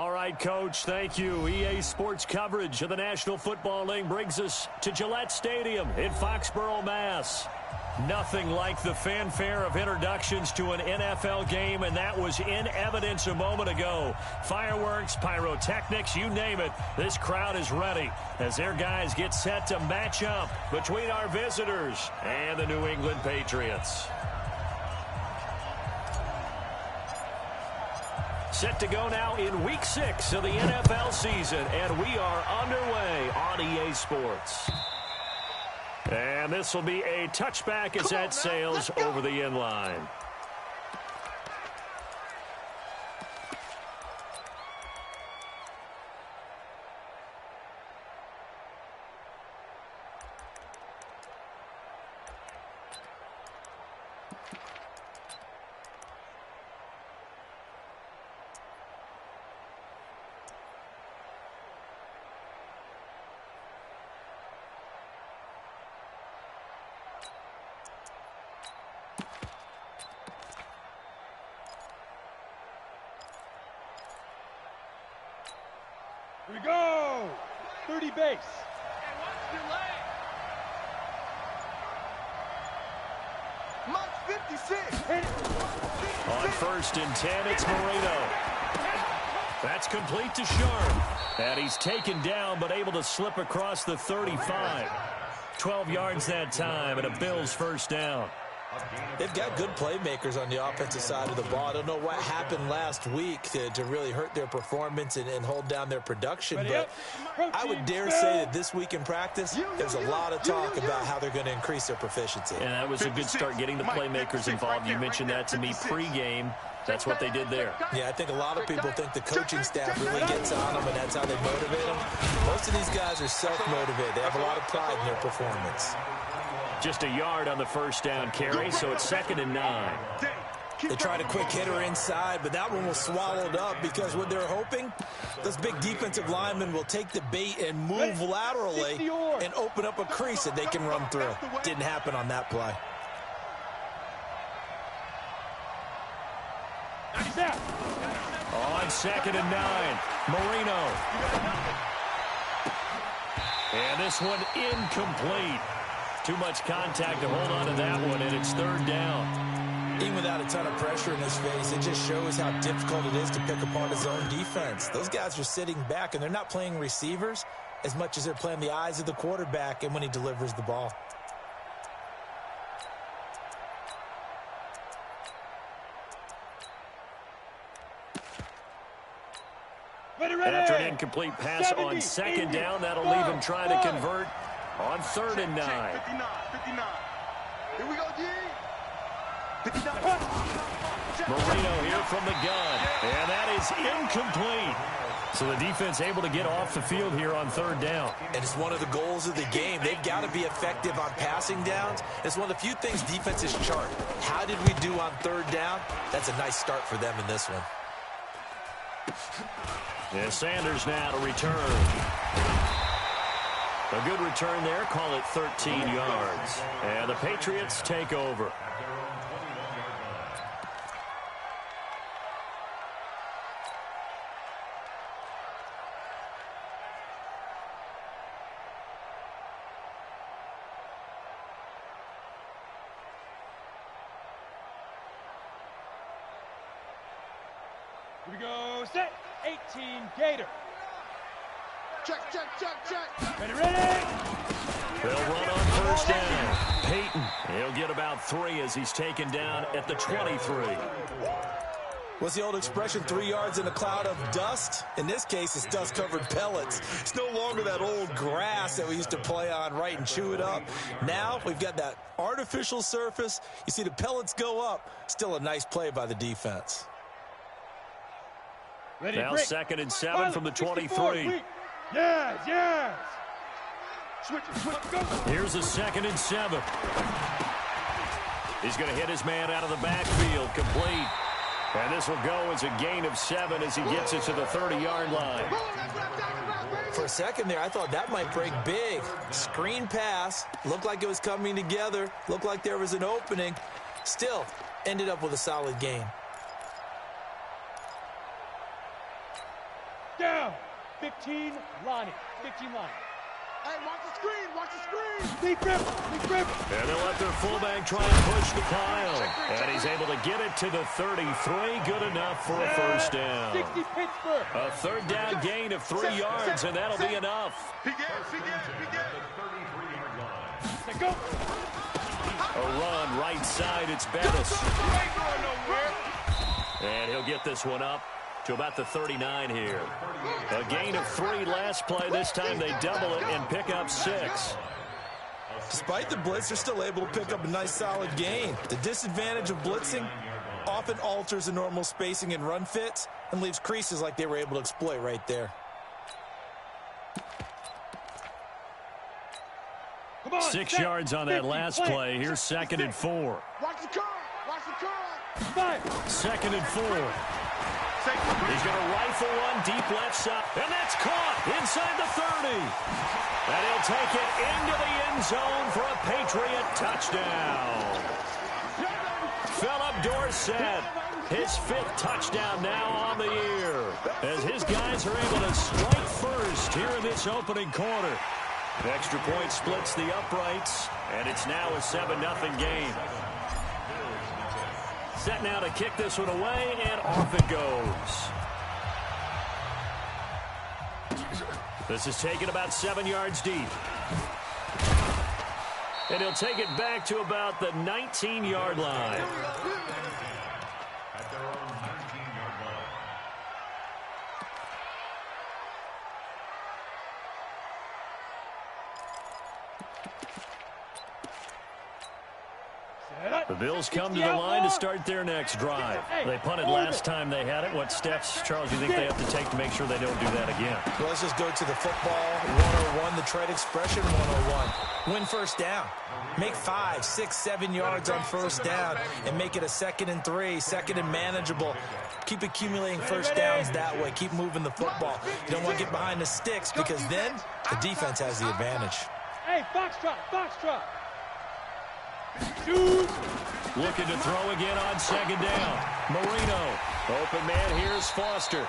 All right, Coach, thank you. EA Sports coverage of the National Football League brings us to Gillette Stadium in Foxborough, Mass. Nothing like the fanfare of introductions to an NFL game, and that was in evidence a moment ago. Fireworks, pyrotechnics, you name it. This crowd is ready as their guys get set to match up between our visitors and the New England Patriots. Set to go now in Week 6 of the NFL season, and we are underway on EA Sports. And this will be a touchback as that sails over the end line. Here we go! 30 base. Mark 56. On 1st and 10, it's Moreno. That's complete to Sharp. And he's taken down, but able to slip across the 35. 12 yards that time, and a Bills first down. They've got good playmakers on the offensive side of the ball. I don't know what happened last week to really hurt their performance and hold down their production, but I would dare say that this week in practice, there's a lot of talk about how they're going to increase their proficiency. And that was a good start getting the playmakers involved. You mentioned that to me pregame. That's what they did there. Yeah, I think a lot of people think the coaching staff really gets on them, and that's how they motivate them. Most of these guys are self-motivated. They have a lot of pride in their performance. Just a yard on the first down carry, so it's 2nd and 9. They tried a quick hitter inside, but that one was swallowed up because what they're hoping, those big defensive linemen will take the bait and move laterally and open up a crease that they can run through. Didn't happen on that play. On 2nd and 9, Moreno. And this one incomplete. Too much contact to hold on to that one, and it's 3rd down. Even without a ton of pressure in his face, it just shows how difficult it is to pick apart his own defense. Those guys are sitting back, and they're not playing receivers as much as they're playing the eyes of the quarterback and when he delivers the ball. After an incomplete pass on 2nd down, that'll leave him trying to convert on 3rd and 9. 59. Here we go, G. 59. Moreno here from the gun, and that is incomplete. So the defense able to get off the field here on 3rd down. And it's one of the goals of the game. They've got to be effective on passing downs. It's one of the few things defenses chart. How did we do on 3rd down? That's a nice start for them in this one. And Sanders now to return. A good return there. Call it 13 yards. And the Patriots take over. Here we go, set. 18, Gator. Check. Ready. They'll run on 1st down. Peyton, he'll get about 3 as he's taken down at the 23. What's the old expression, 3 yards in a cloud of dust? In this case, it's dust-covered pellets. It's no longer that old grass that we used to play on, right, and chew it up. Now we've got that artificial surface. You see the pellets go up. Still a nice play by the defense. Ready, now break. 2nd and 7 from the 23. Yes. Switch, go. Here's a 2nd and 7. He's going to hit his man out of the backfield, complete. And this will go as a gain of 7 as he gets it to the 30-yard line. For a second there, I thought that might break big. Screen pass. Looked like it was coming together. Looked like there was an opening. Still, ended up with a solid gain. down. 15 line. 15 line. Hey, watch the screen, watch the screen. Deep grip, deep grip. And they'll let their fullback try and push the pile. And he's able to get it to the 33. Good enough for a first down. 60 Pittsburgh. A third down gain of 3 yards, and that'll be enough. He gets. Let's go. A run right side, it's Bettis. And he'll get this one up to about the 39 here. A gain of 3 last play. This time they double it and pick up 6. Despite the blitz, they're still able to pick up a nice solid gain. The disadvantage of blitzing often alters the normal spacing and run fits and leaves creases like they were able to exploit right there. Come on, 6 yards on that last play. Here's 2nd and 4. Watch the curl, watch the curl. 5. 2nd and 4. He's going to rifle one deep left side. And that's caught inside the 30. And he'll take it into the end zone for a Patriot touchdown. Philip Dorsett, his 5th touchdown now on the year, as his guys are able to strike first here in this opening quarter. The extra point splits the uprights, and it's now a 7-0 game. Set now to kick this one away, and off it goes. This is taken about 7 yards deep. And he'll take it back to about the 19-yard line. The Bills come to the line to start their next drive. They punted last time they had it. What steps, Charles, do you think they have to take to make sure they don't do that again? Well, let's just go to the football 101, the trade expression 101. Win first down. Make 5, 6, 7 yards on first down and make it a 2nd and 3, 2nd and manageable. Keep accumulating first downs that way. Keep moving the football. You don't want to get behind the sticks because then the defense has the advantage. Hey, foxtrot, foxtrot. Shoot. Looking to throw again on 2nd down. Marino. Open man, here's Foster.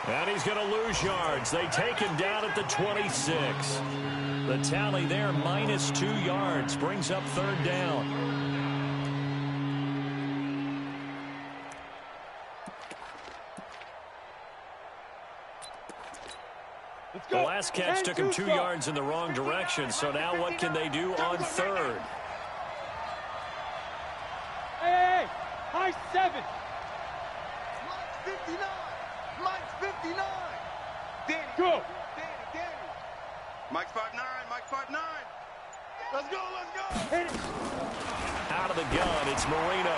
And he's going to lose yards. They take him down at the 26. The tally there, minus 2 yards. Brings up 3rd down. The last catch took him 2 yards in the wrong direction. So now what can they do on 3rd? Hey, high 7. Mike's 59. Mike's 59. Danny. Go. Danny. Mike's 5'9". Mike's 5'9". Let's go. Hit it. Out of the gun, it's Marino.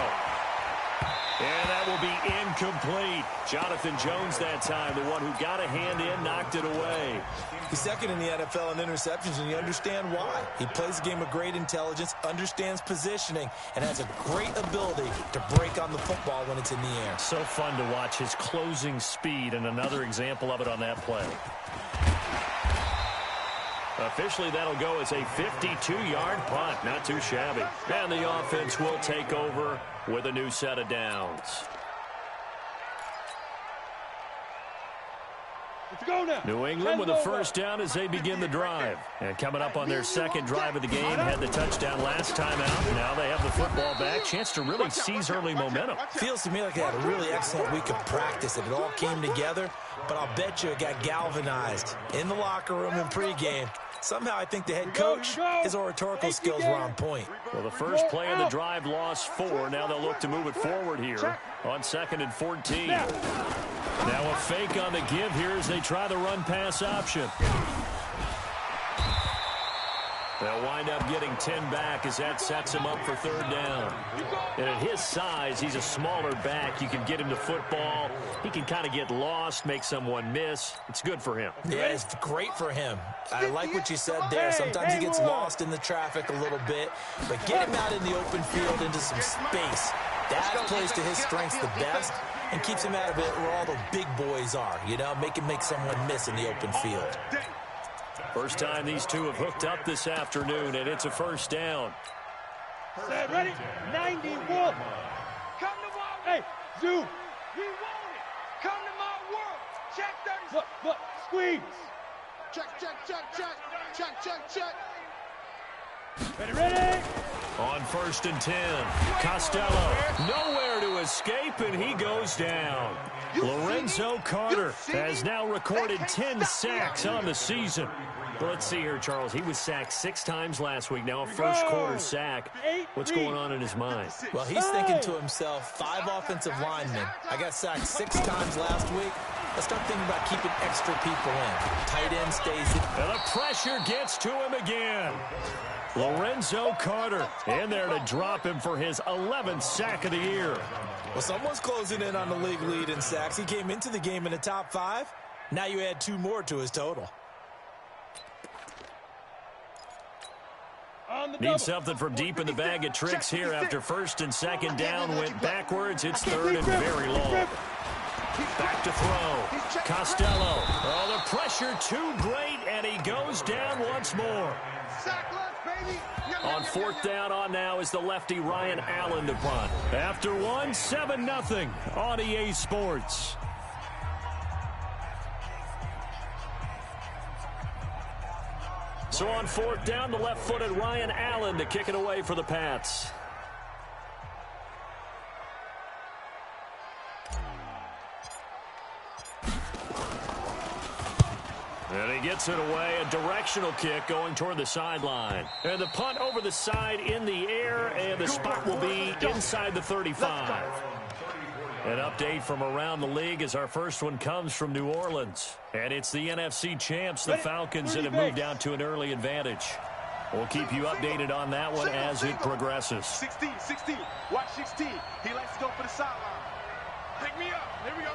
And that will be incomplete. Jonathan Jones that time, the one who got a hand in, knocked it away. He's 2nd in the NFL in interceptions, and you understand why. He plays a game of great intelligence, understands positioning, and has a great ability to break on the football when it's in the air. So fun to watch his closing speed, and another example of it on that play. Officially, that'll go as a 52-yard punt. Not too shabby. And the offense will take over with a new set of downs. Let's go now. New England with a first down as they begin the drive. And coming up on their 2nd drive of the game, had the touchdown last time out. Now they have the football back. Chance to really seize early momentum. Feels to me like they had a really excellent week of practice, and it all came together. But I'll bet you it got galvanized in the locker room in pregame. Somehow I think the head coach, his oratorical skills were on point. Well, the first play of the drive lost 4. Now they'll look to move it forward here on 2nd and 14. Now a fake on the give here as they try the run-pass option. They'll wind up getting 10 back as that sets him up for 3rd down. And at his size, he's a smaller back. You can get him to football. He can kind of get lost, make someone miss. It's good for him. Yeah, it's great for him. I like what you said there. Sometimes he gets lost in the traffic a little bit. But get him out in the open field into some space. That plays to his strengths the best and keeps him out of it where all the big boys are. You know, make him make someone miss in the open field. First time these two have hooked up this afternoon, and it's a first down. Set, ready? 90, Wolf. Come to my Hey, Zoo. We want it. Come to my world. Check 30. Look, squeeze. Check. Ready. On 1st and 10, Costello, nowhere to escape, and he goes down. Lorenzo Carter has now recorded 10 sacks on the season. Well, let's see here, Charles. He was sacked 6 times last week. Now a first-quarter sack. What's going on in his mind? Well, he's thinking to himself, 5 offensive linemen. I got sacked 6 times last week. Let's start thinking about keeping extra people in. Tight end stays in. And the pressure gets to him again. Lorenzo Carter in there to drop him for his 11th sack of the year. Well, someone's closing in on the league lead in sacks. He came into the game in the top 5. Now you add 2 more to his total. Need something from deep in the bag of tricks here after 1st and 2nd down went backwards. It's 3rd and very long. Back to throw. Costello. Oh, the pressure too great, and he goes down once more. On 4th down on now is the lefty Ryan Allen to punt. After 1, 7-0 on EA Sports. So on 4th down, the left-footed Ryan Allen to kick it away for the Pats. And he gets it away, a directional kick going toward the sideline. And the punt over the side in the air, and the spot will be inside the 35. An update from around the league as our first one comes from New Orleans. And it's the NFC champs, the Falcons, that have moved out to an early advantage. We'll keep you updated on that one as it progresses. 16. Watch 16. He likes to go for the sideline. Pick me up. Here we go.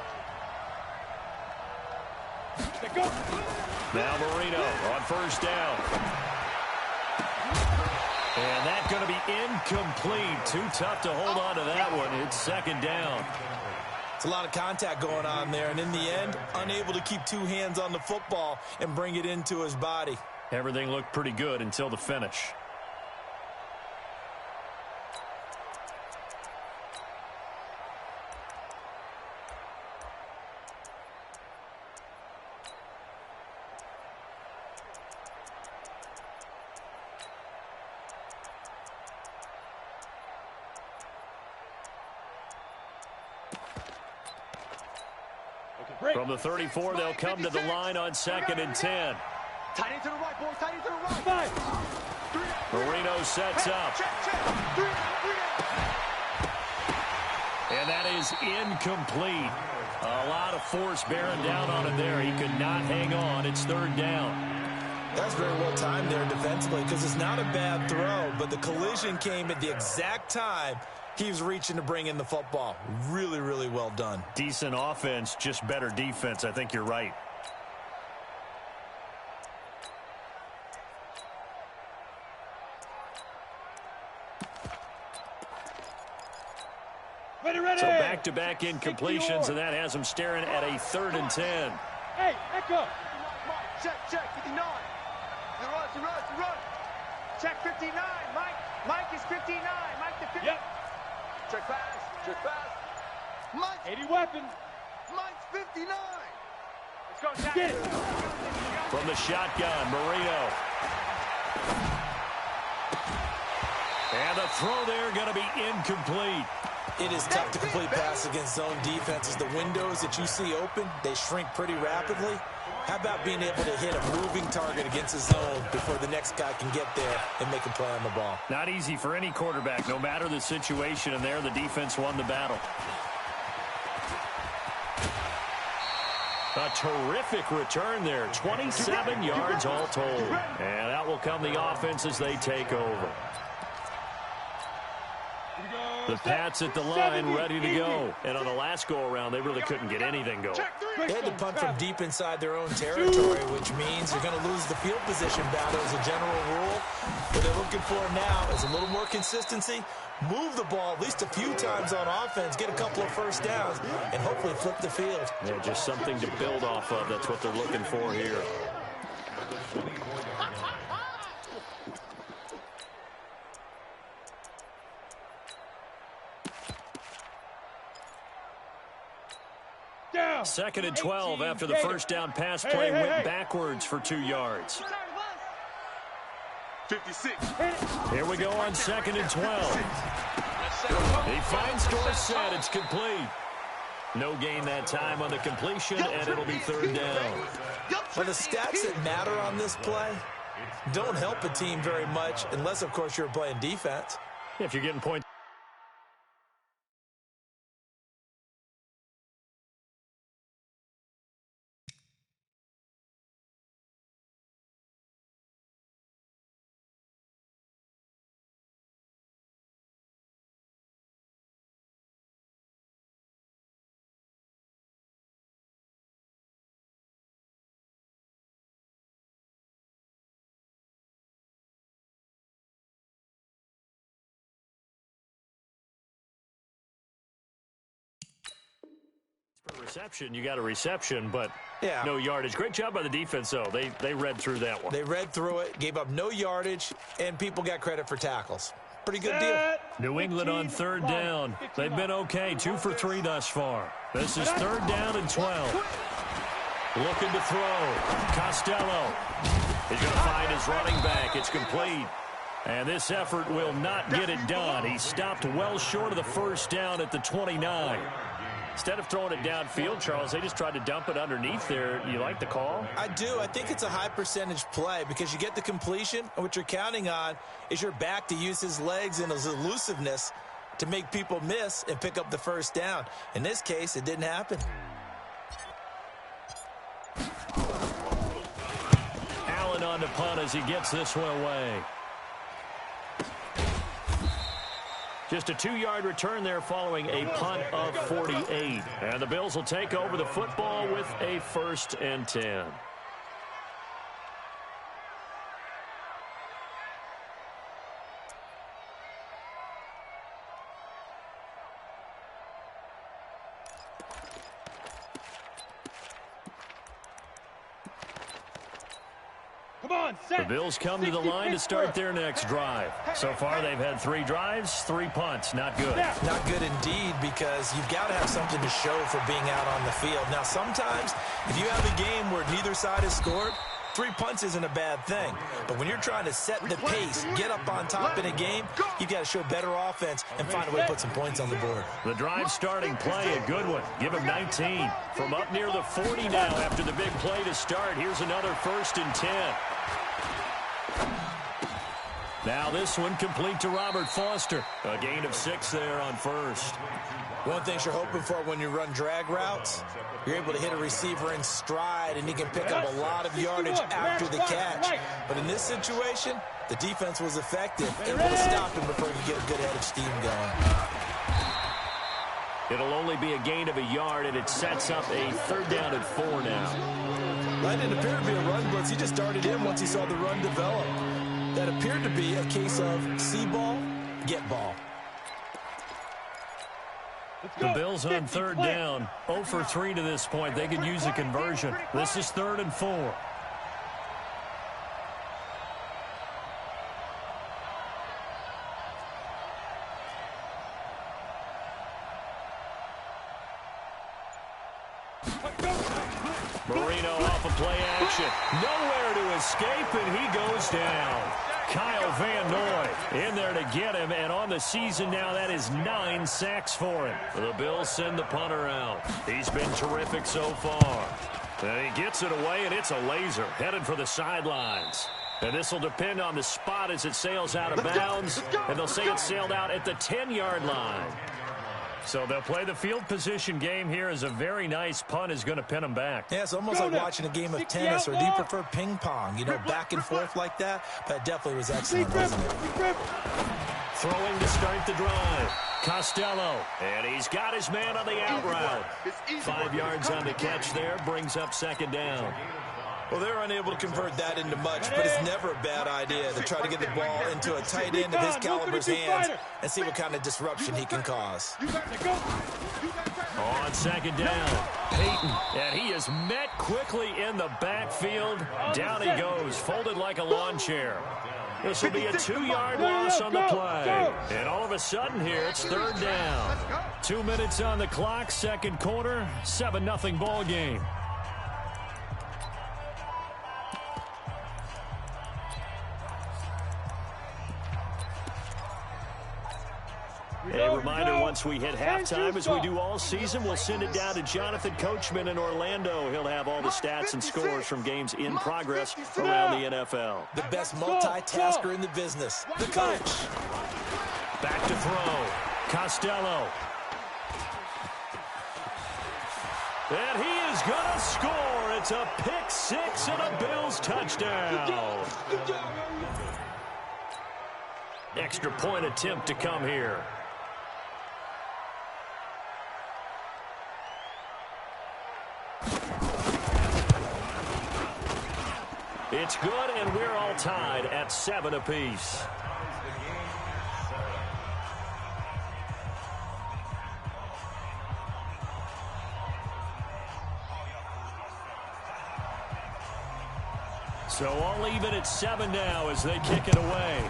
Now Marino on 1st down. And that's going to be incomplete. Too tough to hold on to that one. It's 2nd down. It's a lot of contact going on there, and in the end, unable to keep 2 hands on the football and bring it into his body. Everything looked pretty good until the finish. From the 34, they'll come to the line on 2nd and 10. Tight end to the right, boys. Tight end to the right. 5. Marino sets up. Check. 3 down. And that is incomplete. A lot of force bearing down on it there. He could not hang on. It's 3rd down. That's very well timed there defensively because it's not a bad throw, but the collision came at the exact time he was reaching to bring in the football. Really, really well done. Decent offense, just better defense. I think you're right. Ready. So back-to-back incompletions, and that has him staring at a 3rd and 10. Hey, echo. Check. 59. He runs. Check 59. Mike is 59. Mike the 50. Yep. Check pass. Mike. 80 weapon. Mike's 59. Let's go, Jack. Get it. From the shotgun, Marino. And the throw there going to be incomplete. It is tough to complete pass against zone defenses. The windows that you see open, they shrink pretty rapidly. How about being able to hit a moving target against a zone before the next guy can get there and make a play on the ball? Not easy for any quarterback, no matter the situation, and there the defense won the battle. A terrific return there, 27 yards all told. And out will come the offense as they take over. The Pats at the line, ready to go. And on the last go-around, they really couldn't get anything going. They had to punt from deep inside their own territory, which means you're going to lose the field position battle as a general rule. What they're looking for now is a little more consistency, move the ball at least a few times on offense, get a couple of first downs, and hopefully flip the field. Yeah, just something to build off of. That's what they're looking for here. Down. Second and 12 after the first down pass play went backwards for 2 yards. 56. Here we go on second and 12. He finds Dorsett. It's complete. No gain that time on the completion, and it'll be third down. Well, the stats that matter on this play don't help a team very much unless, of course, you're playing defense. If you're getting points. For reception, you got a reception, but no yardage. Great job by the defense, though. They read through that one. They read through it, gave up no yardage, and people got credit for tackles. Pretty good deal. New England on third down. They've been okay, 2 for 3 thus far. This is third down and 12. Looking to throw. Costello. He's going to find his running back. It's complete. And this effort will not get it done. He stopped well short of the first down at the 29. Instead of throwing it downfield, Charles, they just tried to dump it underneath there. You like the call? I do. I think it's a high percentage play because you get the completion, and what you're counting on is your back to use his legs and his elusiveness to make people miss and pick up the first down. In this case, it didn't happen. Allen on the punt as he gets this one away. Just a 2-yard return there following a punt of 48. And the Bills will take over the football with a 1st and 10. The Bills come to the line to start their next drive. So far, they've had 3 drives, 3 punts. Not good. Not good indeed, because you've got to have something to show for being out on the field. Now, sometimes, if you have a game where neither side has scored, 3 punts isn't a bad thing. But when you're trying to set the pace, get up on top in a game, you've got to show better offense and find a way to put some points on the board. The drive starting play, a good one. Give him 19. From up near the 40 now after the big play to start. Here's another 1st and 10. Now this one complete to Robert Foster. A gain of 6 there on first. One of the things you're hoping for when you run drag routes, you're able to hit a receiver in stride, and he can pick up a lot of yardage after the catch. But in this situation, the defense was effective, able to stop him before he could get a good head of steam going. It'll only be a gain of a yard, and it sets up a 3rd down and 4 now. That didn't appear to be a run blitz. He just darted in once he saw the run develop. That appeared to be a case of see ball, get ball. The Bills on 3rd down, 0 for 3 to this point. They could use a conversion. This is 3rd and 4. Marino off of play action. Nowhere to escape, and he goes down. Kyle Van Noy in there to get him, and on the season now, that is 9 sacks for him. The Bills send the punter out. He's been terrific so far. And he gets it away, and it's a laser headed for the sidelines. And this will depend on the spot as it sails out of bounds, and they'll say it sailed out at the 10-yard line. So they'll play the field position game here as a very nice punt is going to pin them back. Yeah, it's almost like watching a game of tennis, or do you prefer ping pong? You know, back and forth like that? But it definitely was excellent, wasn't it? Throwing to start the drive. Costello, and he's got his man on the out route. 5 yards on the catch there, brings up 2nd down. Well, they're unable to convert that into much, but it's never a bad idea to try to get the ball into a tight end of his caliber's hands and see what kind of disruption he can cause. On 2nd down, Peyton, and he is met quickly in the backfield. Down he goes, folded like a lawn chair. This will be a 2-yard loss on the play. And all of a sudden here, it's third down. 2 minutes on the clock, second quarter, 7-0 ball game. A reminder, once we hit halftime, as we do all season, we'll send it down to Jonathan Coachman in Orlando. He'll have all the stats and scores from games in progress around the NFL. The best multitasker in the business, the coach. Back to throw. Costello. And he is going to score. It's a pick six and a Bills touchdown. Extra point attempt to come here. It's good, and we're all tied at 7 apiece. So all even at 7 now as they kick it away.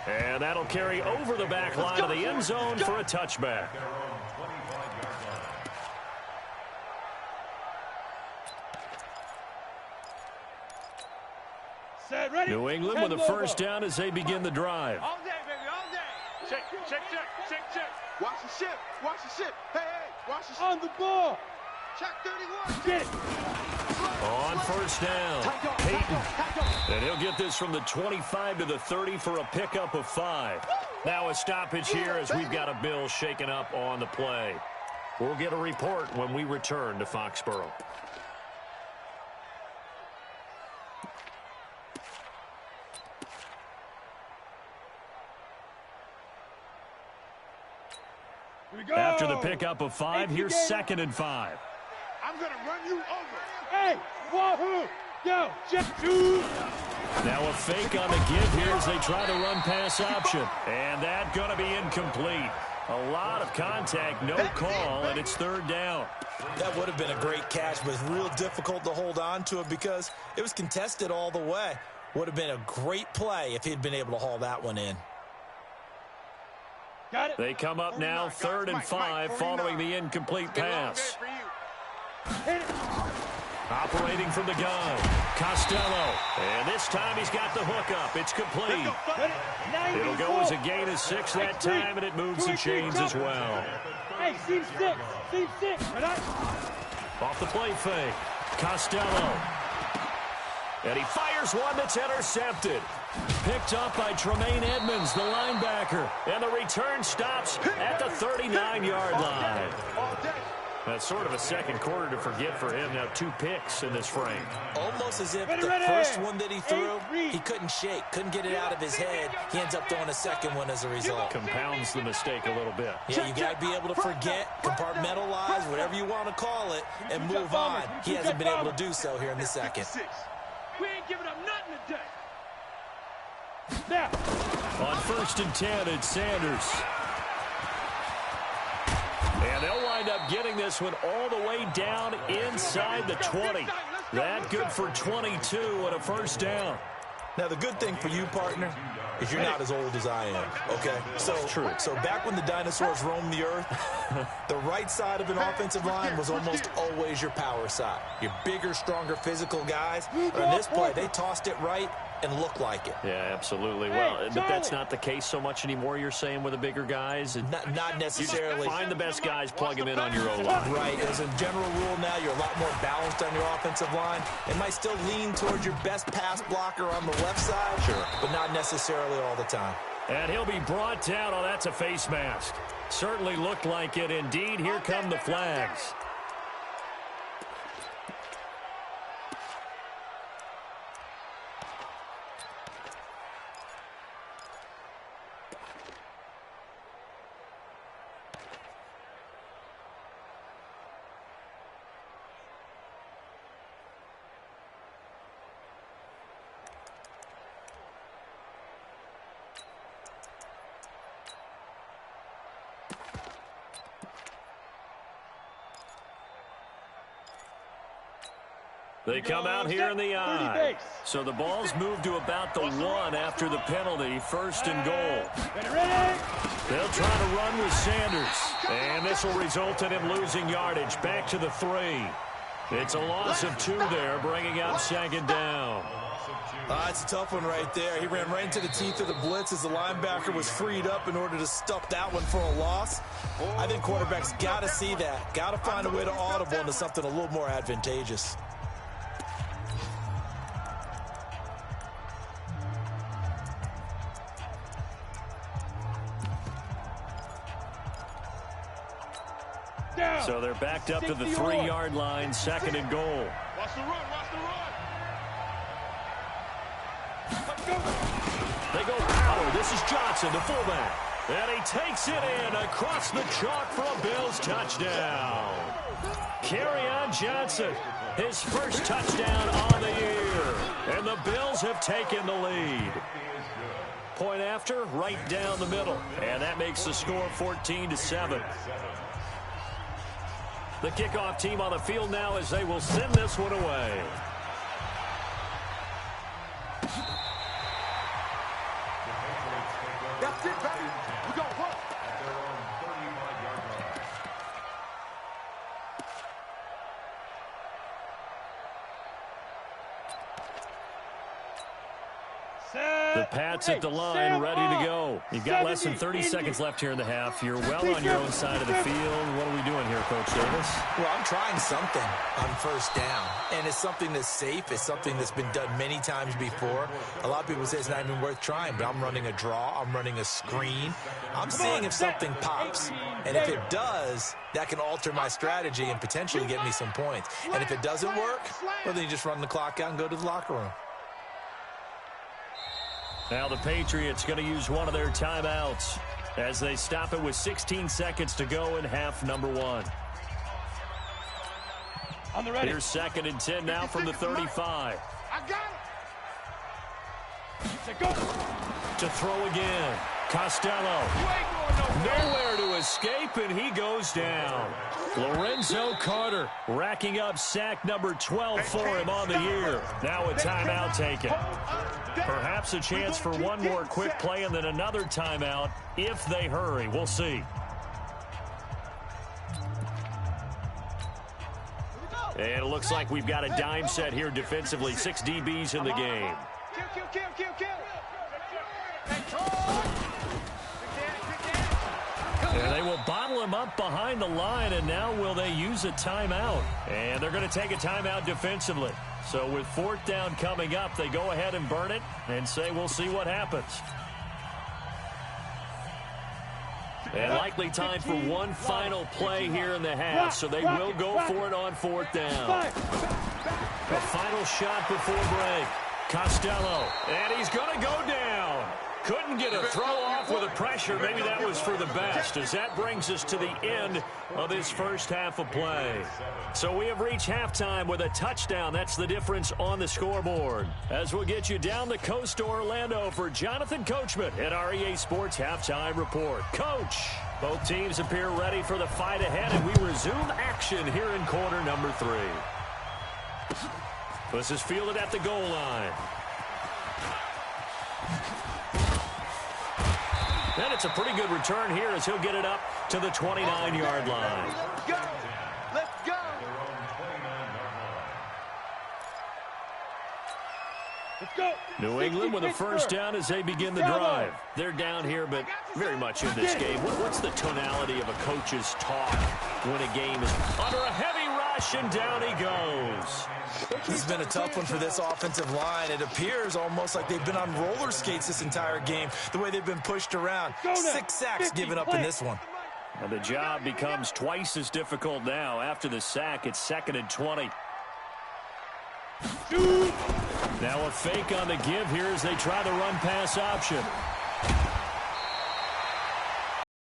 And that'll carry over the back line of the end zone for a touchback. New England with a first down as they begin the drive. All day, baby, all day. Check, check, check, check, check. Watch the ship, watch the ship. Hey, hey, watch the ship. On the ball. Check 31. Get it. On first down, Peyton. And he'll get this from the 25 to the 30 for a pickup of 5. Now a stoppage here as we've got a Bill shaken up on the play. We'll get a report when we return to Foxborough. After the pickup of 5, here's 2nd and 5. I'm going to run you over. Hey, wahoo. Go, check 2. Now a fake on the give here as they try to run pass option. And that going to be incomplete. A lot of contact, no call, and it's third down. That would have been a great catch, but real difficult to hold on to it because it was contested all the way. Would have been a great play if he'd been able to haul that one in. Got it. They come up now, 3rd and 5, following the incomplete pass. Operating from the gun, Costello. And this time he's got the hook up. It's complete. It'll go as a gain of 6 that time, and it moves the chains as well. Hey, seam 6. Seam 6. Off the play fake, Costello. And he fires one that's intercepted. Picked up by Tremaine Edmonds, the linebacker. And the return stops at the 39-yard line. That's sort of a second quarter to forget for him. Now 2 picks in this frame. Almost as if the first one that he threw, he couldn't shake, couldn't get it out of his head. He ends up throwing a second one as a result. Compounds the mistake a little bit. Yeah, you got to be able to forget, compartmentalize, whatever you want to call it, and move on. He hasn't been able to do so here in the second. We ain't giving up nothing today. Now. On 1st and 10, it's Sanders. And they'll wind up getting this one all the way down inside the 20. That good for 22 and a first down. Now, the good thing for you, partner, is you're not as old as I am, okay? So back when the dinosaurs roamed the earth, the right side of an offensive line was almost always your power side. Your bigger, stronger, physical guys. But in this play, they tossed it right and looked like it. Yeah, absolutely. Well, but that's not the case so much anymore, you're saying, with the bigger guys? Not necessarily. Find the best guys, plug them in on your O-line. Right. As a general rule now, you're a lot more balanced on your offensive line. It might still lean towards your best pass blocker on the left side, sure, but not necessarily all the time. And he'll be brought down. Oh, that's a face mask. Certainly looked like it. Indeed, here come the flags. They come out here in the I. So the ball's moved to about the 1 after the penalty, 1st and goal. They'll try to run with Sanders. And this will result in him losing yardage back to the 3. It's a loss of 2 there, bringing up 2nd down. It's a tough one right there. He ran right into the teeth of the blitz as the linebacker was freed up in order to stop that one for a loss. I think quarterbacks got to see that. Got to find a way to audible into something a little more advantageous. So they're backed up to the 3-yard line, 2nd and goal. Watch the run, watch the run. They go power. This is Johnson, the fullback. And he takes it in across the chalk for a Bills touchdown. Kerryon Johnson, his first touchdown on the year. And the Bills have taken the lead. Point after, right down the middle. And that makes the score 14-7. The kickoff team on the field now as they will send this one away. That's it, baby. We got one. The Pats at the line, ready to go. You've got less than 30 seconds left here in the half. You're well on your own side of the field. What are we doing here, Coach Davis? Well, I'm trying something on 1st down, and it's something that's safe. It's something that's been done many times before. A lot of people say it's not even worth trying, but I'm running a draw. I'm running a screen. I'm seeing if something pops, and if it does, that can alter my strategy and potentially get me some points. And if it doesn't work, well, then you just run the clock out and go to the locker room. Now the Patriots going to use one of their timeouts as they stop it with 16 seconds to go in half number 1. On the ready. Here's 2nd and 10 now from the 35. I got it. Go. To throw again. Costello. Nowhere to escape, and he goes down. Lorenzo Carter racking up sack number 12 for him on the year. Now a timeout taken. Perhaps a chance for one more quick play and then another timeout if they hurry. We'll see. And it looks like we've got a dime set here defensively. 6 DBs in the game. And they will bottle him up behind the line, and now will they use a timeout? And they're going to take a timeout defensively. So with 4th down coming up, they go ahead and burn it and say we'll see what happens. And likely time for one final play here in the half, so they will go for it on 4th down. A final shot before break. Costello, and he's going to go down. Couldn't get a throw off with the pressure. Maybe that was for the best, as that brings us to the end of this first half of play. So we have reached halftime with a touchdown. That's the difference on the scoreboard. As we'll get you down the coast to Orlando for Jonathan Coachman at our EA Sports Halftime Report. Coach, both teams appear ready for the fight ahead, and we resume action here in quarter number 3. This is fielded at the goal line. And it's a pretty good return here as he'll get it up to the 29-yard line. Let's go. Let's go. Let's go. New England with a first down as they begin the drive. They're down here, but very much in this game. What's the tonality of a coach's talk when a game is under a heavy rush, and down he goes? This has been a tough one for this offensive line. It appears almost like they've been on roller skates this entire game, the way they've been pushed around. 6 sacks given up in this one. And the job becomes twice as difficult now. After the sack, it's 2nd and 20. Now a fake on the give here as they try the run-pass option.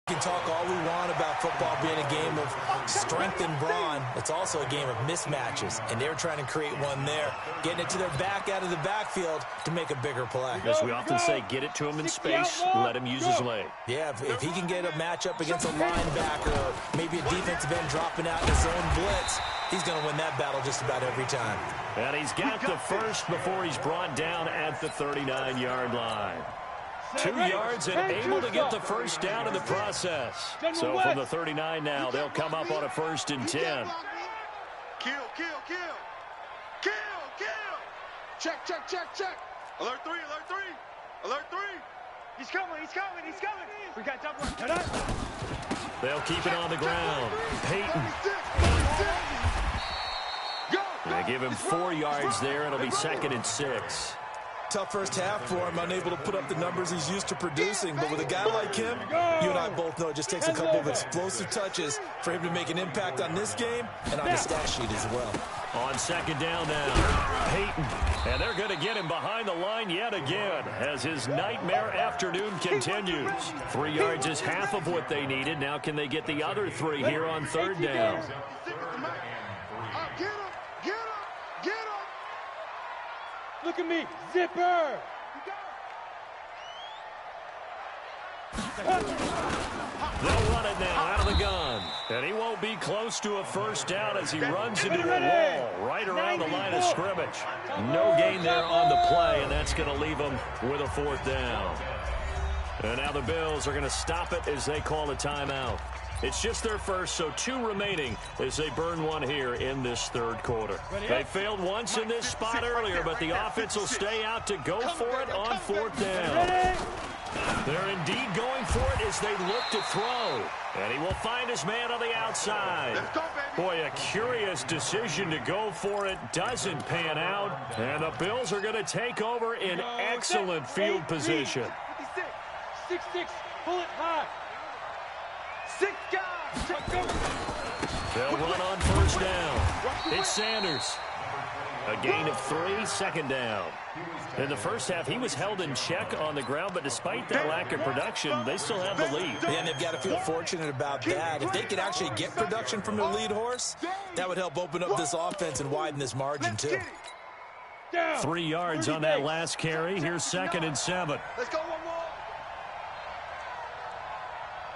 We can talk all we want about football being a game of strength and brawn. It's also a game of mismatches, and they're trying to create one there, getting it to their back out of the backfield to make a bigger play. As we often say, get it to him in space, let him use his leg. Yeah, if he can get a matchup against a linebacker or maybe a defensive end dropping out in his own blitz, he's going to win that battle just about every time. And he's got the first before he's brought down at the 39-yard line. 2 yards and able to get the first down in the process. So from the 39 now, they'll come up on a 1st and 10. Kill, kill, kill. Kill, kill. Check, check, check, check. Alert 3, alert 3. Alert 3. He's coming, he's coming, he's coming. We got double. They'll keep it on the ground. Peyton. They give him 4 yards there. It'll be 2nd and 6. Tough first half for him, unable to put up the numbers he's used to producing. But with a guy like him, you and I both know it just takes a couple of explosive touches for him to make an impact on this game and on the stat sheet as well. On 2nd down now, Peyton. And they're going to get him behind the line yet again as his nightmare afternoon continues. 3 yards is half of what they needed. Now can they get the other 3 here on 3rd down? Look at me, zipper! They'll run it now out of the gun. And he won't be close to a first down as he runs into a wall right around the line of scrimmage. No gain there on the play, and that's going to leave him with a 4th down. And now the Bills are going to stop it as they call a timeout. It's just their first, so 2 remaining as they burn one here in this 3rd quarter. They failed once in this spot earlier, but the offense will stay out to go for it on 4th down. They're indeed going for it as they look to throw. And he will find his man on the outside. Boy, a curious decision to go for it doesn't pan out. And the Bills are going to take over in excellent field position. 6-6, pull it high. 6 guys. They'll run on 1st down. It's Sanders. A gain of 3, 2nd down. In the first half, he was held in check on the ground, but despite that lack of production, they still have the lead. Yeah, and they've got to feel fortunate about that. If they could actually get production from their lead horse, that would help open up this offense and widen this margin, too. 3 yards on that last carry. Here's 2nd and 7. Let's go one more.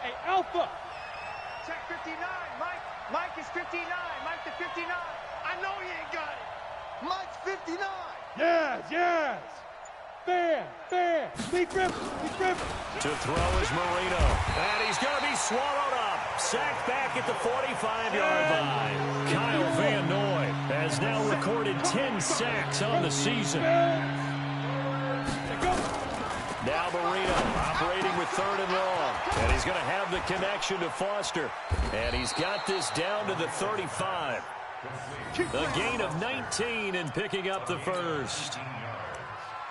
Hey, Alpha. Check 59. Mike is 59. Mike to 59. I know he ain't got it. Mike's 59. Yes. Fan. Big Ripper. To throw is Marino. And he's going to be swallowed up. Sacked back at the 45-yard line. Kyle Van Noy has now recorded 10 sacks on the season. Now Marino operating with 3rd and long. And he's going to have the connection to Foster. And he's got this down to the 35. A gain of 19 and picking up the 1st.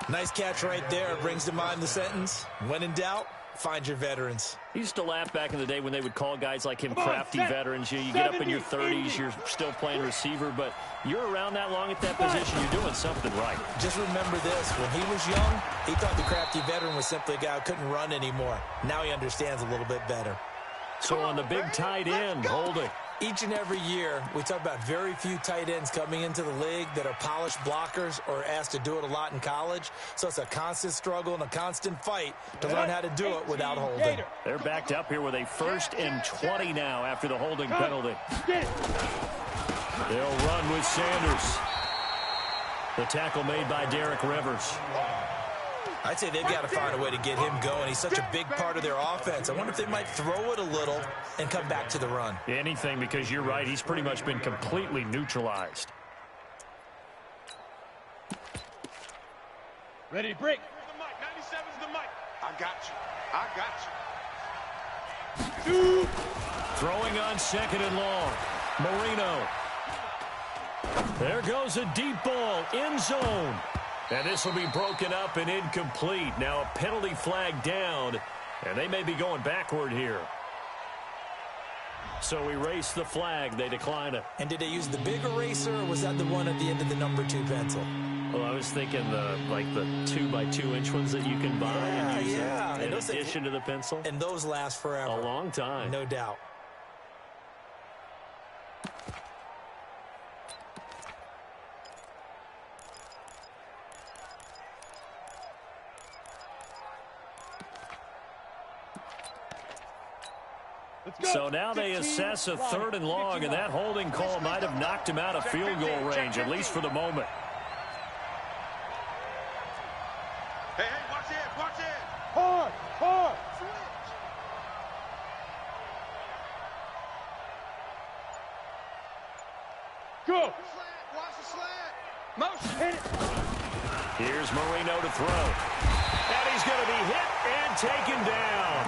Nice catch right there. Brings to mind the sentence, when in doubt, find your veterans. I used to laugh back in the day when they would call guys like him crafty veterans. You get up in your 30s, you're still playing receiver, but you're around that long at that position, you're doing something right. Just remember this. When he was young, he thought the crafty veteran was simply a guy who couldn't run anymore. Now he understands a little bit better. So on the big tight end, holding. Each and every year, we talk about very few tight ends coming into the league that are polished blockers or asked to do it a lot in college. So it's a constant struggle and a constant fight to learn how to do it without holding. They're backed up here with a 1st and 20 now after the holding penalty. They'll run with Sanders. The tackle made by Derek Rivers. I'd say they've got to find a way to get him going. He's such a big part of their offense. I wonder if they might throw it a little and come back to the run. Anything, because you're right. He's pretty much been completely neutralized. Ready to break. The mic. 97's the mic. I got you. Throwing on 2nd and long. Marino. There goes a deep ball. End zone. And this will be broken up and incomplete. Now a penalty flag down, and they may be going backward here. So erase the flag. They decline it. And did they use the big eraser, or was that the one at the end of the number 2 pencil? Well, I was thinking the 2x2-inch ones that you can buy and use in those, addition to the pencil. And those last forever. A long time. No doubt. So now they assess a 3rd and long, and that holding call might have knocked him out of field goal range, at least for the moment. Hey, watch it, watch it. Hard, hard. Go. Watch the slant. Motion. Hit it. Here's Marino to throw. And he's going to be hit and taken down.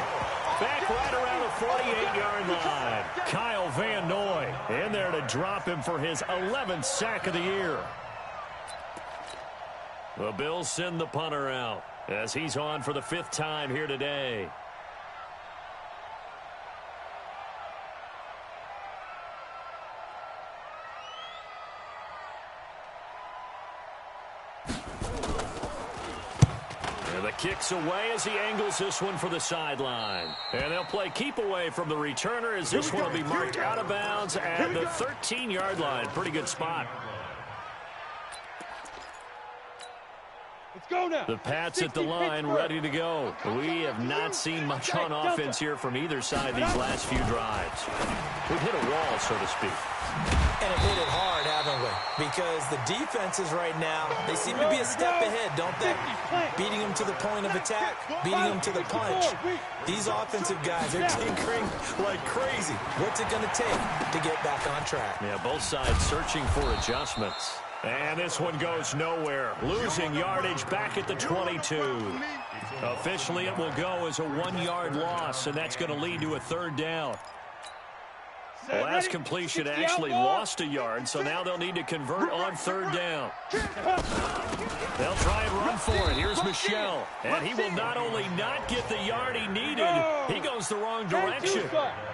Back right around the 48-yard line. Kyle Van Noy in there to drop him for his 11th sack of the year. The Bills send the punter out as he's on for the 5th time here today. Kicks away as he angles this one for the sideline. And they'll play keep away from the returner as this one will be marked out of bounds at the 13-yard line. Pretty good spot. Let's go now. The Pats at the line ready to go. We have not seen much on offense here from either side these last few drives. We've hit a wall, so to speak. And have hit it hard, haven't we? Because the defenses right now, they seem to be a step ahead, don't they? Beating them to the point of attack, beating them to the punch. These offensive guys are tinkering like crazy. What's it going to take to get back on track? Yeah, both sides searching for adjustments. And this one goes nowhere. Losing yardage back at the 22. Officially, it will go as a 1-yard loss, and that's going to lead to a 3rd down. The last completion actually lost a yard, so now they'll need to convert on 3rd down. They'll try and run for it. Here's Michel, and he will not only not get the yard he needed, he goes the wrong direction.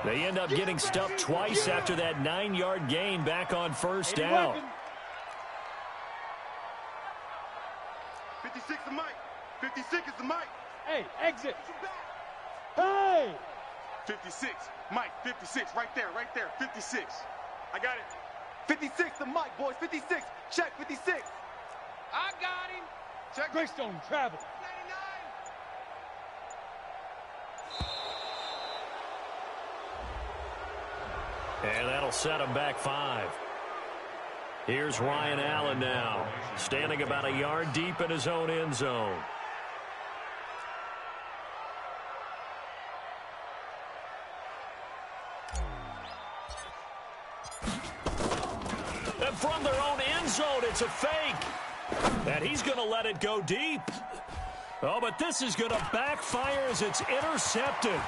They end up getting stuffed twice after that 9-yard gain back on 1st down. 56 is Mike. 56 is the Mike. Hey, exit. Hey. 56. Mike, 56. Right there, 56. I got it. 56 to Mike, boys. 56. Check, 56. I got him. Check. Greystone travel. 99. And that'll set him back 5. Here's Ryan Allen now, standing about a yard deep in his own end zone. And from their own end zone, it's a fake. And he's going to let it go deep. Oh, but this is going to backfire as it's intercepted.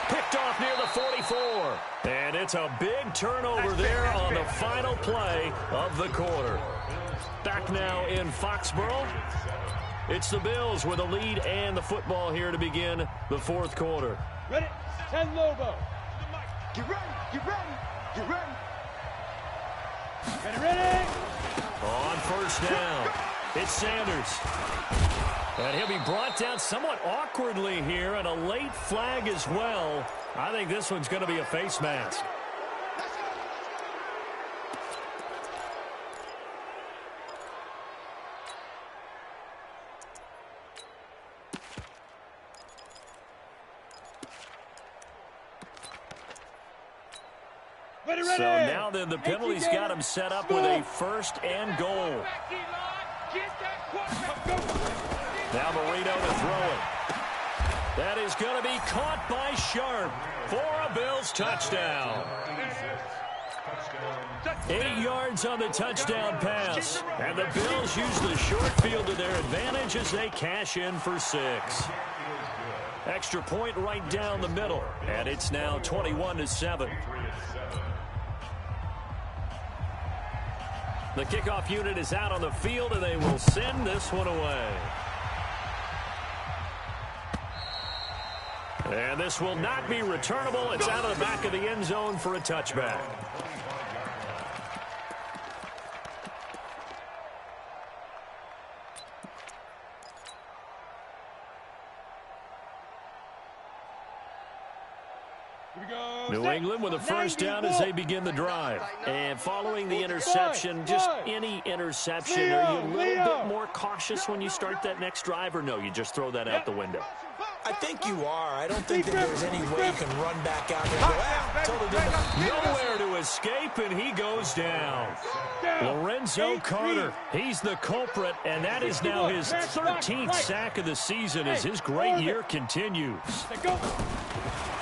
Picked off near the 44. And it's a big turnover there on the final play of the quarter. Back now in Foxborough. It's the Bills with a lead and the football here to begin the 4th quarter. Ready? 10 Lobo. Get ready, get ready, get ready. Ready, ready. On 1st down, it's Sanders. And he'll be brought down somewhat awkwardly here, and a late flag as well. I think this one's going to be a face mask. Ready, ready. So now then the penalty's got him set up with a 1st and goal. Now Marino to throw it. That is going to be caught by Sharp for a Bills touchdown. 8 yards on the touchdown pass. And the Bills use the short field to their advantage as they cash in for 6. Extra point right down the middle. And it's now 21-7. The kickoff unit is out on the field, and they will send this one away. And this will not be returnable. It's out of the back of the end zone for a touchback. New England with a 1st down as they begin the drive. And following the interception, just any interception, are you a little bit more cautious when you start that next drive, or no, you just throw that out the window? I think you are. I don't think that there's any way you can run back out there and go, totally different. Nowhere to escape, and he goes down. Lorenzo Carter, he's the culprit, and that is now his 13th sack of the season as his great year continues.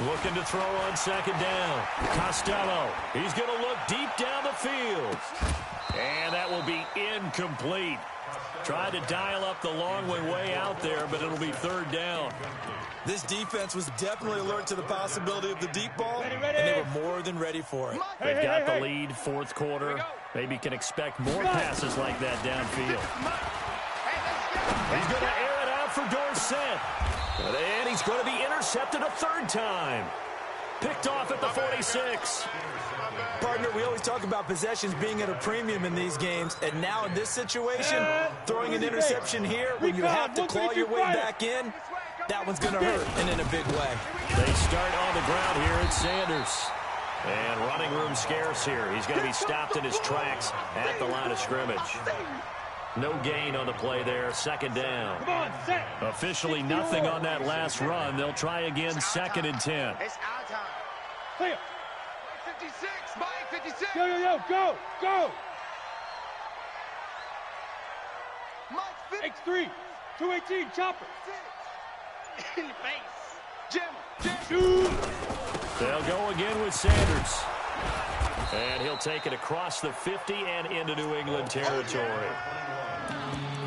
Looking to throw on second down. Costello, he's going to look deep down the field. And that will be incomplete. Tried to dial up the long way out there, but it'll be third down. This defense was definitely alert to the possibility of the deep ball, and they were more than ready for it. They've got the lead, fourth quarter. Maybe can expect more passes like that downfield. He's going to air it out for Dorsett. And he's going to be intercepted a third time. Picked off at the 46. Partner, we always talk about possessions being at a premium in these games, and now in this situation, throwing an interception here when you have to claw your way back in, that one's going to hurt, and in a big way. They start on the ground here at Sanders. And running room scarce here. He's going to be stopped in his tracks at the line of scrimmage. No gain on the play there, second down. Officially nothing on that last run. They'll try again, second and 10. It's our time. Clear. 56, Mike, 56. Yo, go, go. Mike, 50. X3, 218, chopper. In the face. Jim. Shoot. They'll go again with Sanders. And he'll take it across the 50 and into New England territory.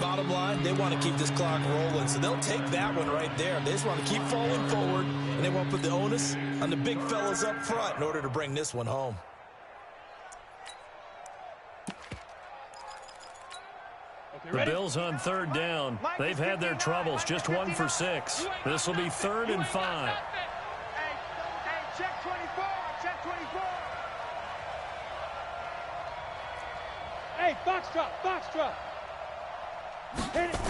Bottom line, they want to keep this clock rolling, so they'll take that one right there. They just want to keep falling forward, and they want to put the onus on the big fellas up front in order to bring this one home. The Bills on third down. They've had their troubles, just 1 for 6. This will be 3rd and 5. Hey, check 24, check 24. Hey, foxtrot. Hit it.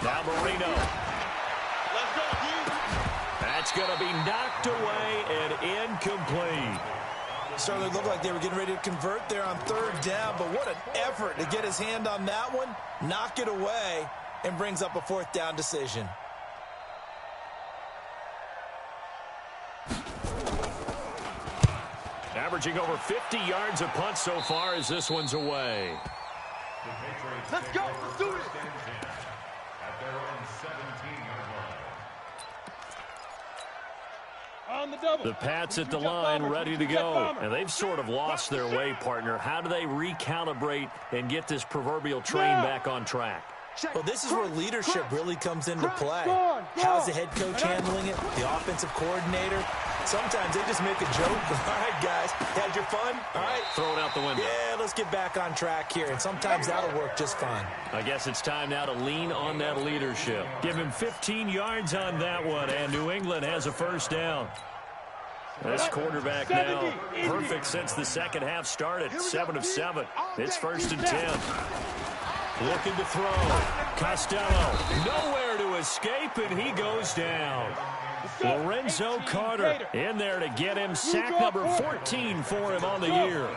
Now Marino. Let's go, dude. That's going to be knocked away and incomplete. Certainly looked like they were getting ready to convert there on third down, but what an effort to get his hand on that one, knock it away, and brings up a 4th down decision. Averaging over 50 yards a punt so far as this one's away. Let's go, let's do it. On the double. The Pats at the line, ready to go. And they've sort of lost their way, partner. How do they recalibrate and get this proverbial train back on track? Well, this is where leadership really comes into play. How's the head coach handling it? The offensive coordinator? Sometimes they just make a joke. All right, guys, had your fun? All right. Throw it out the window. Yeah, let's get back on track here. And sometimes that'll work just fine. I guess it's time now to lean on that leadership. Give him 15 yards on that one, and New England has a first down. This quarterback now perfect since the second half started. 7 of 7. It's 1st and 10. Looking to throw. Costello. Nowhere to escape, and he goes down. Lorenzo Carter in there to get him sack number 14 for him on the year.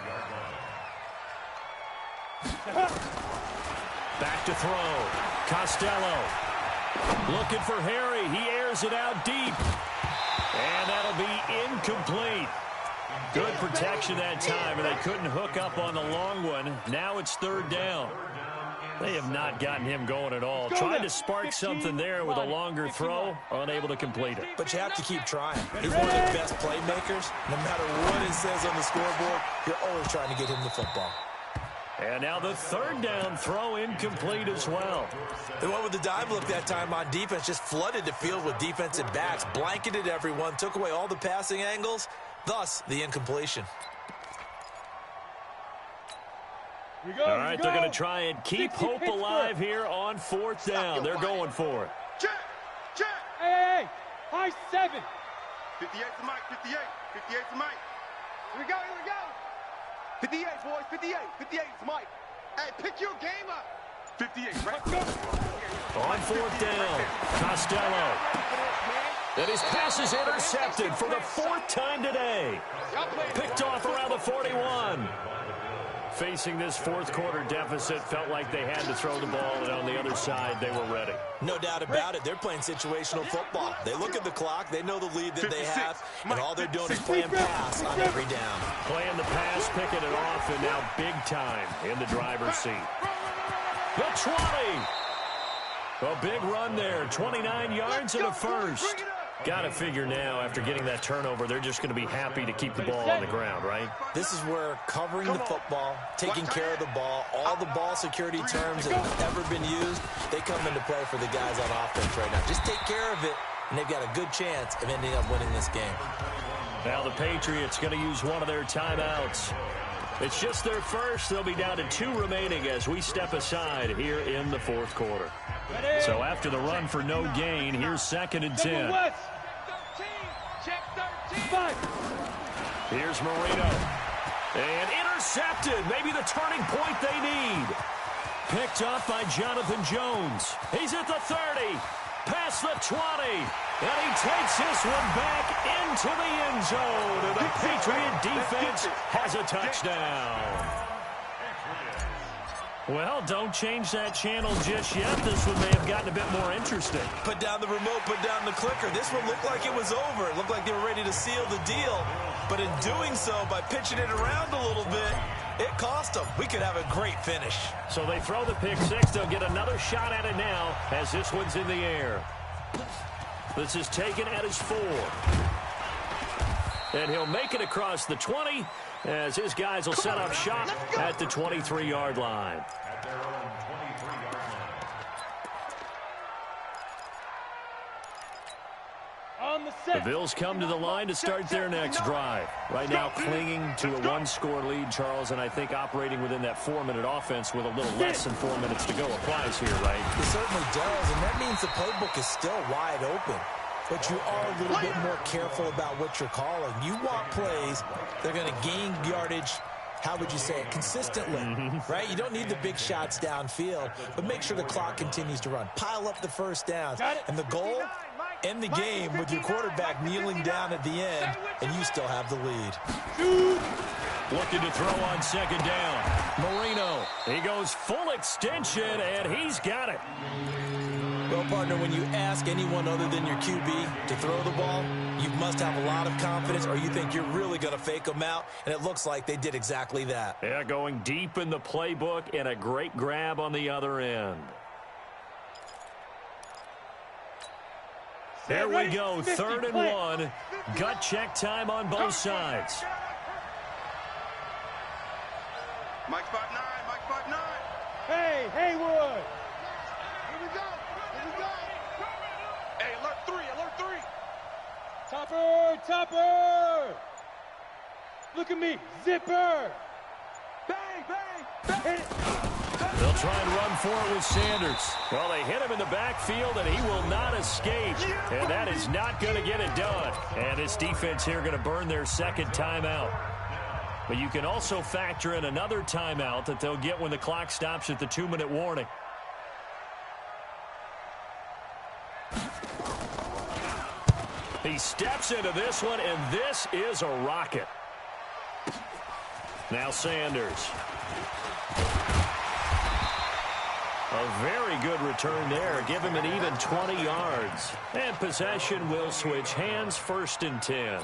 Back to throw. Costello. Looking for Harry. He airs it out deep. And that'll be incomplete. Good protection that time, and they couldn't hook up on the long one. Now it's 3rd down. They have not gotten him going at all. Tried to spark something there with a longer throw, unable to complete it. But you have to keep trying. He's one of the best playmakers. No matter what it says on the scoreboard, you're always trying to get him the football. And now the 3rd down throw incomplete as well. The one with the dive look that time on defense just flooded the field with defensive backs, blanketed everyone, took away all the passing angles, thus the incompletion. All right, they're going to try and keep hope alive here on 4th down. They're going for it. Check, check. Hey, high 7. 58 to Mike, 58. 58 to Mike. Here we go. 58, boys, 58. 58 to Mike. Hey, pick your game up. 58, right? On 4th down, Costello. And his pass is intercepted for the 4th time today. Picked off around the 41. facing this fourth quarter deficit, felt like they had to throw the ball, and on the other side, they were ready. No doubt about it. They're playing situational football. They look at the clock. They know the lead that they have, and all they're doing is playing pass on every down. Playing the pass, picking it off, and now big time in the driver's seat. The 20. A big run there. 29 yards and a first. Got to figure now, after getting that turnover, they're just going to be happy to keep the ball on the ground, right? This is where covering the football, taking care of the ball, all the ball security terms that have ever been used, they come into play for the guys on offense right now. Just take care of it, and they've got a good chance of ending up winning this game. Now the Patriots going to use one of their timeouts. It's just their first. They'll be down to 2 remaining as we step aside here in the fourth quarter. So after the run for no gain, here's 2nd and 10. Here's Marino. And intercepted. Maybe the turning point they need. Picked up by Jonathan Jones. He's at the 30. Past the 20. And he takes this one back into the end zone. And the Patriot defense has a touchdown. Well, don't change that channel just yet. This one may have gotten a bit more interesting. Put down the remote, put down the clicker. This one looked like it was over. It looked like they were ready to seal the deal. But in doing so, by pitching it around a little bit, it cost them. We could have a great finish. So they throw the pick six. They'll get another shot at it now as this one's in the air. This is taken at his 4. And he'll make it across the 20 as his guys will set up shop at the 23-yard line. The Bills come to the line to start their next drive. Right now clinging to a 1-score lead, Charles, and I think operating within that 4-minute offense with a little less than 4 minutes to go applies here, right? It certainly does, and that means the playbook is still wide open. But you are a little bit more careful about what you're calling. You want plays that are going to gain yardage, how would you say it, consistently, right? You don't need the big shots downfield, but make sure the clock continues to run. Pile up the first downs. And the goal, end the game with your quarterback kneeling down at the end, and you still have the lead. Looking to throw on 2nd down. Marino, he goes full extension, and he's got it. Well, partner, when you ask anyone other than your QB to throw the ball, you must have a lot of confidence, or you think you're really going to fake them out, and it looks like they did exactly that. Yeah, going deep in the playbook and a great grab on the other end. There we go, 3rd and 1. Gut check time on both sides. Mike 5'9", Mike 5'9". Hey, Haywood. Here we go. Hey, alert 3, alert 3. Topper. Look at me, zipper. Bang, bang, bang. They'll try and run for it with Sanders. Well, they hit him in the backfield, and he will not escape. And that is not going to get it done. And this defense here going to burn their 2nd timeout. But you can also factor in another timeout that they'll get when the clock stops at the 2-minute warning. He steps into this one, and this is a rocket. Now Sanders. A very good return there. Give him an even 20 yards. And possession will switch hands, 1st and 10.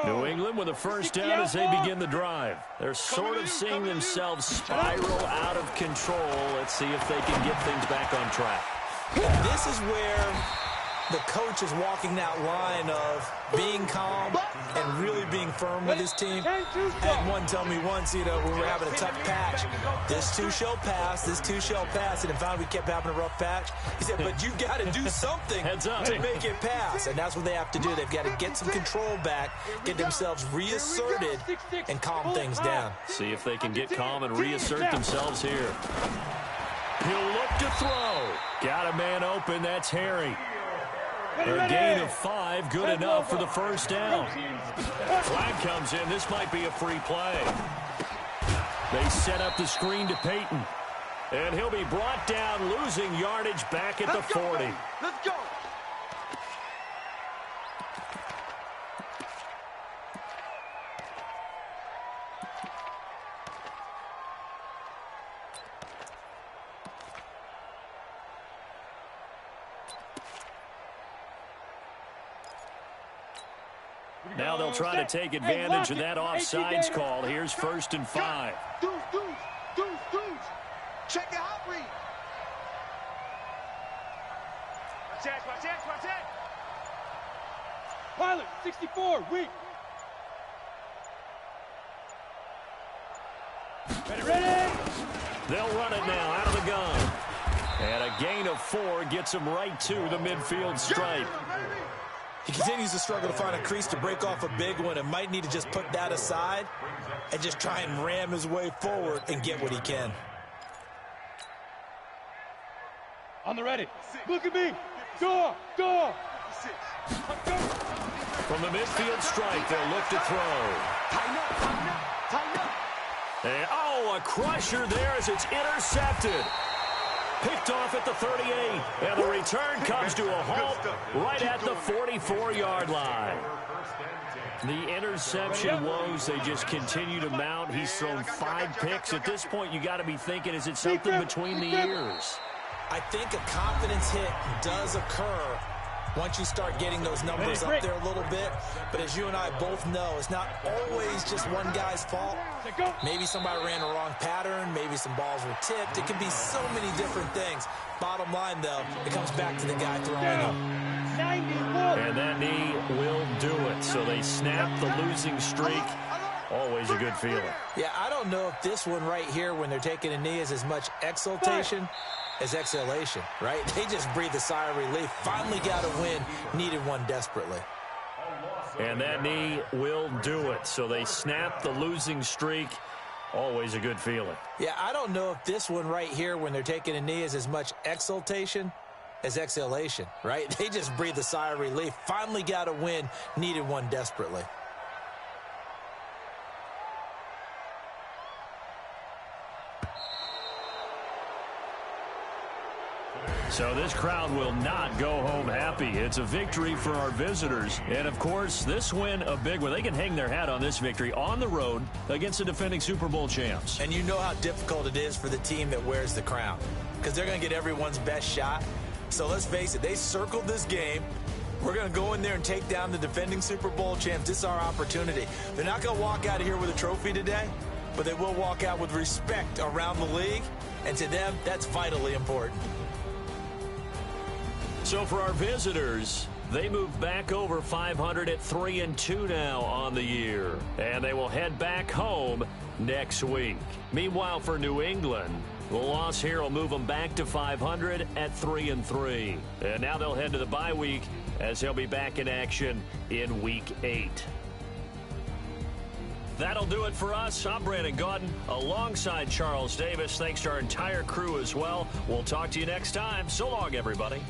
New England with a first down as they begin the drive. They're sort of seeing themselves spiral out of control. Let's see if they can get things back on track. This is where the coach is walking that line of being calm and really being firm with his team. I had one tell me once, when we were having a tough patch, this too shall pass, this too shall pass, and finally we kept having a rough patch. He said, but you've got to do something to make it pass, and that's what they have to do. They've got to get some control back, get themselves reasserted, and calm things down. See if they can get calm and reassert themselves here. He'll look to throw. Got a man open. That's Harry. A gain of 5, good enough for the first down. Flag comes in. This might be a free play. They set up the screen to Peyton. And he'll be brought down, losing yardage back at the 40. Let's go. Now they'll try to take advantage of that offsides call. Here's 1st and 5. Dudes. Check your hot read. Watch that. Pilot, 64, weak. Ready. They'll run it now out of the gun. And a gain of 4 gets him right to the midfield stripe. He continues to struggle to find a crease to break off a big one and might need to just put that aside and just try and ram his way forward and get what he can. On the ready. Look at me. Door. From the midfield stripe, they'll look to throw. Tighten up. And, a crusher there as it's intercepted. Picked off at the 38, and the return comes to a halt right at the 44-yard line. The interception woes, they just continue to mount. He's thrown 5 picks. At this point, you got to be thinking, is it something between the ears? I think a confidence hit does occur once you start getting those numbers up there a little bit. But as you and I both know, it's not always just one guy's fault. Maybe somebody ran a wrong pattern. Maybe some balls were tipped. It can be so many different things. Bottom line, though, it comes back to the guy throwing them. And that knee will do it. So they snap the losing streak. Always a good feeling. Yeah, I don't know if this one right here, when they're taking a knee, is as much exultation as exhalation, right? They just breathe a sigh of relief. Finally got a win. Needed one desperately. And that knee will do it. So they snap the losing streak. Always a good feeling. Yeah, I don't know if this one right here, when they're taking a knee, is as much exultation as exhalation, right? They just breathe a sigh of relief. Finally got a win. Needed one desperately. So this crowd will not go home happy. It's a victory for our visitors. And, of course, this win, a big one. They can hang their hat on this victory on the road against the defending Super Bowl champs. And you know how difficult it is for the team that wears the crown, because they're going to get everyone's best shot. So let's face it, they circled this game. We're going to go in there and take down the defending Super Bowl champs. This is our opportunity. They're not going to walk out of here with a trophy today, but they will walk out with respect around the league. And to them, that's vitally important. So for our visitors, they move back over 500 at 3-2 now on the year. And they will head back home next week. Meanwhile, for New England, the loss here will move them back to 500 at 3-3. And now they'll head to the bye week as they'll be back in action in Week 8. That'll do it for us. I'm Brandon Gaudin alongside Charles Davis. Thanks to our entire crew as well. We'll talk to you next time. So long, everybody.